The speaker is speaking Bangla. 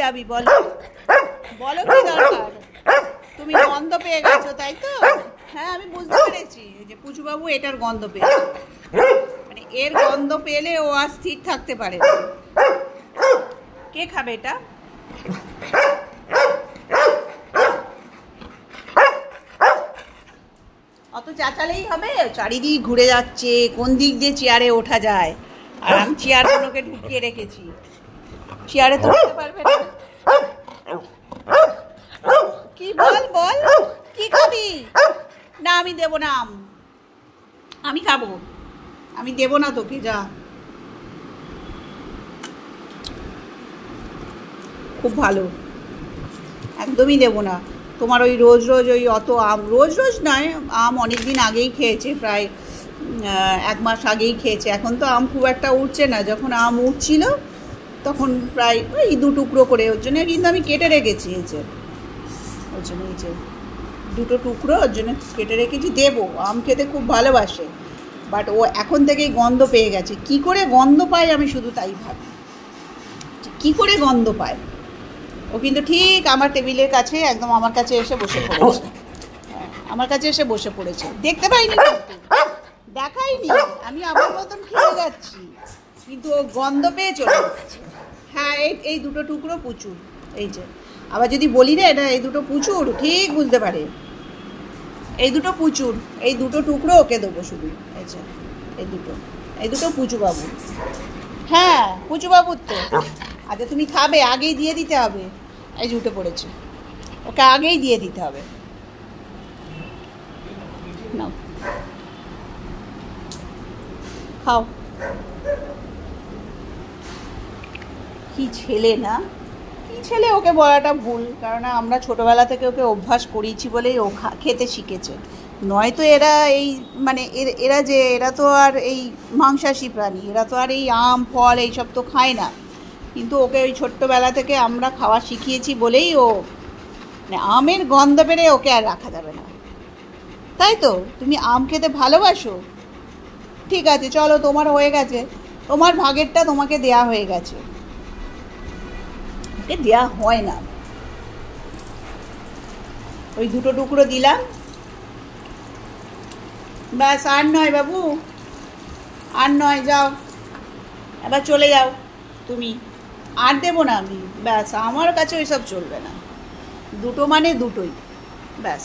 যাবি বলো, বলো কি দরকার? তুমি গন্ধ পেয়ে গেছো তাই তো? হ্যাঁ আমি বুঝতে পেরেছি যে পুচুবাবু এটার গন্ধ পেয়েছে, মানে এর গন্ধ পেলে ও আর স্থির থাকতে পারে না। কে খাবে এটা? অত চাচালেই হবে? চারিদিক ঘুরে যাচ্ছে, কোন দিক দিয়ে চেয়ারে ওঠা যায়, আর আমি চেয়ারগুলোকে ঢুকিয়ে রেখেছি, চেয়ারে তো উঠতে পারবে না। কি বল বল, কি খাবি? না আমি দেবো না, আমি খাবো, আমি দেবো না তোকে, যা। খুব ভালো, একদমই দেবো না। তোমার ওই রোজ রোজ ওই অত আম, রোজ রোজ নয়, আম অনেক দিন আগেই খেয়েছে, প্রায় 1 মাস আগেই খেয়েছে। এখন তো আম খুব একটা উঠছে না, যখন আম উঠছিল তখন প্রায় ওই 2 টুকরো করে, ওর জন্য কিন্তু আমি কেটে রেখেছি, এই যে ওর জন্য এই যে 2টো টুকরো ওর জন্য কেটে রেখেছি, দেবো। আম খেতে খুব ভালোবাসে, বাট ও এখন থেকেই গন্ধ পেয়ে গেছে। কি করে গন্ধ পায় আমি শুধু তাই ভাবি, কি করে গন্ধ পায়। ও কিন্তু ঠিক আমার টেবিলের কাছে, একদম আমার কাছে এসে বসে পড়েছে, আমার কাছে এসে বসে পড়েছে। দেখতে পাইনি, দেখাইনি, আমি আমার মতন খেয়ে যাচ্ছি, কিন্তু ও গন্ধ পেয়ে চলে যাচ্ছে। হ্যাঁ এই 2টো টুকরো পুচুর, এই যে আবার যদি বলি না এটা এই 2টো পুচুর, ঠিক বুঝতে পারে এই 2টো পুচুর, এই 2টো টুকরো ওকে দেবো শুধু। এই যে এই দুটো পুচু বাবু, হ্যাঁ পুচু বাবুর তো। আচ্ছা তুমি খাবে, আগেই দিয়ে দিতে হবে। এই যে উঠে পড়েছে, ওকে আগেই দিয়ে দিতে হবে। নাও খাও। কি ছেলে না, কি ছেলে ওকে বলাটা ভুল, কারণ আমরা ছোটোবেলা থেকে ওকে অভ্যাস করিয়েছি বলেই ও খেতে শিখেছে। নয়তো এরা এই মানে এরা তো আর এই মাংসাশী প্রাণী, এরা তো আর এই আম ফল এইসব তো খায় না, কিন্তু ওকে ওই ছোট্টবেলা থেকে আমরা খাওয়া শিখিয়েছি বলেই ও, মানে আমের গন্ধ পেরে ওকে আর রাখা যাবে না। তাই তো? তুমি আম খেতে ভালোবাসো, ঠিক আছে চলো, তোমার হয়ে গেছে, তোমার ভাগেরটা তোমাকে দেয়া হয়ে গেছে, ওকে দেয়া হয় না। ওই 2টো টুকরো দিলাম, ব্যাস, আর নয় বাবু, আর নয়, যাও এবার চলে যাও তুমি, আর দেবো না আমি, ব্যাস আমার কাছে ওইসব চলবে না। 2টো মানে 2টোই, ব্যাস।